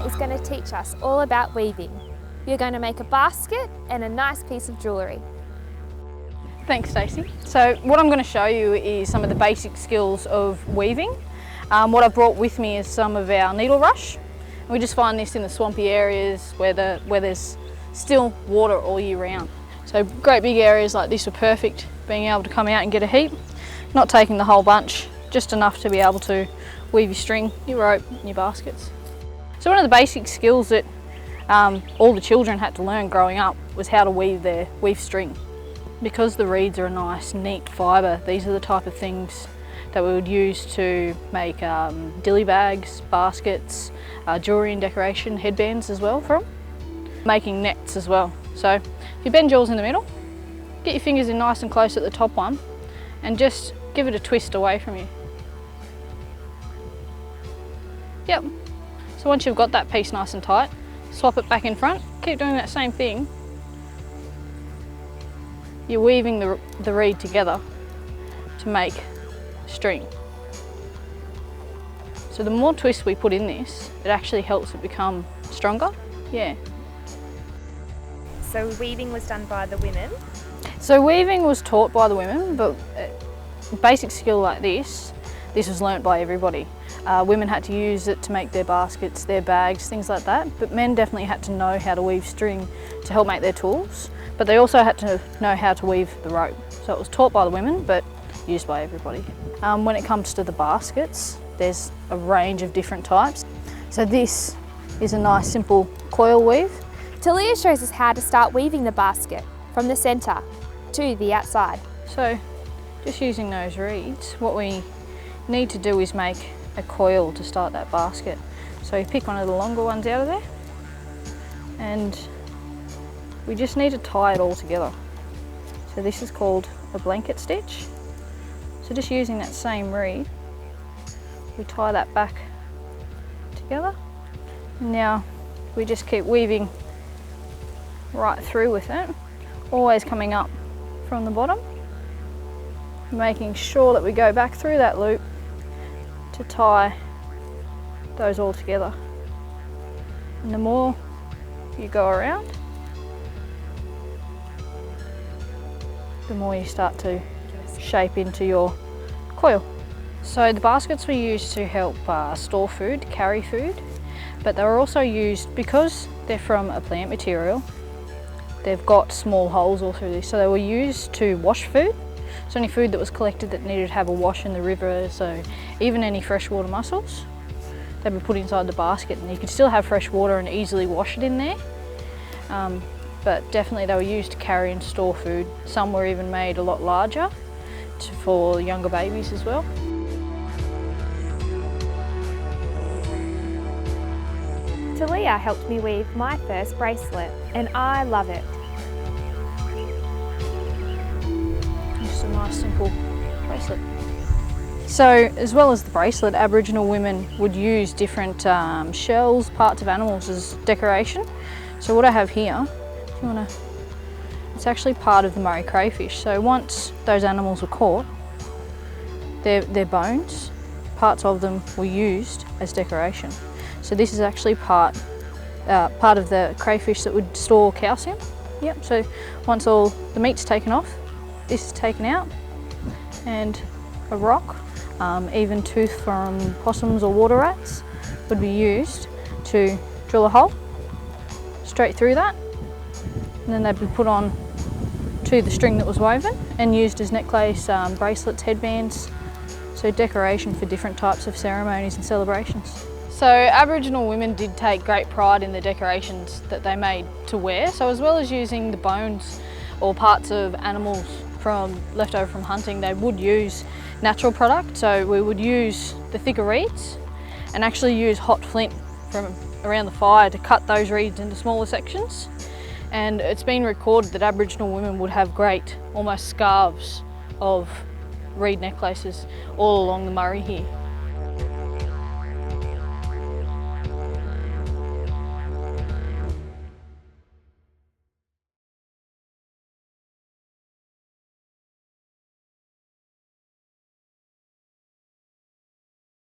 Wirraminna is going to teach us all about weaving. You're going to make a basket and a nice piece of jewellery. Thanks, Stacey. So what I'm going to show you is some of the basic skills of weaving. What I've brought with me is some of our needle rush. We just find this in the swampy areas where there's still water all year round. So great big areas like this are perfect, being able to come out and get a heap, not taking the whole bunch, just enough to be able to weave your string, your rope and your baskets. So one of the basic skills that all the children had to learn growing up was how to weave string. Because the reeds are a nice neat fibre, these are the type of things that we would use to make dilly bags, baskets, jewellery and decoration, headbands as well from. Making nets as well. So if you bend yours in the middle, get your fingers in nice and close at the top one and just give it a twist away from you. Yep. So once you've got that piece nice and tight, swap it back in front, keep doing that same thing. You're weaving the reed together to make string. So the more twists we put in this, it actually helps it become stronger. Yeah. So weaving was done by the women? So weaving was taught by the women, but a basic skill like this was learnt by everybody. Women had to use it to make their baskets, their bags, things like that, but men definitely had to know how to weave string to help make their tools, but they also had to know how to weave the rope. So it was taught by the women, but used by everybody. When it comes to the baskets, there's a range of different types. So this is a nice simple coil weave. Talea shows us how to start weaving the basket from the centre to the outside. So just using those reeds, what we need to do is make a coil to start that basket. So you pick one of the longer ones out of there and we just need to tie it all together. So this is called a blanket stitch. So just using that same reed, we tie that back together. Now we just keep weaving right through with it, always coming up from the bottom, making sure that we go back through that loop to tie those all together. And the more you go around, the more you start to shape into your coil. So the baskets were used to help store food, carry food, but they were also used because they're from a plant material. They've got small holes all through this, so they were used to wash food. So any food that was collected that needed to have a wash in the river, so even any freshwater mussels, they'd be put inside the basket and you could still have fresh water and easily wash it in there. But definitely they were used to carry and store food. Some were even made a lot larger for younger babies as well. Talea helped me weave my first bracelet and I love it. Just a nice simple bracelet. So as well as the bracelet, Aboriginal women would use different shells, parts of animals as decoration. So what I have here, if you want to, it's actually part of the Murray crayfish. So once those animals were caught, their bones, parts of them were used as decoration. So this is actually part of the crayfish that would store calcium. Yep. So once all the meat's taken off, this is taken out, and a rock, even tooth from possums or water rats, would be used to drill a hole straight through that, and then they'd be put on to the string that was woven and used as necklace, bracelets, headbands. So decoration for different types of ceremonies and celebrations. So Aboriginal women did take great pride in the decorations that they made to wear. So as well as using the bones or parts of animals left over from hunting, they would use natural product. So we would use the thicker reeds and actually use hot flint from around the fire to cut those reeds into smaller sections. And it's been recorded that Aboriginal women would have great, almost scarves of reed necklaces all along the Murray here.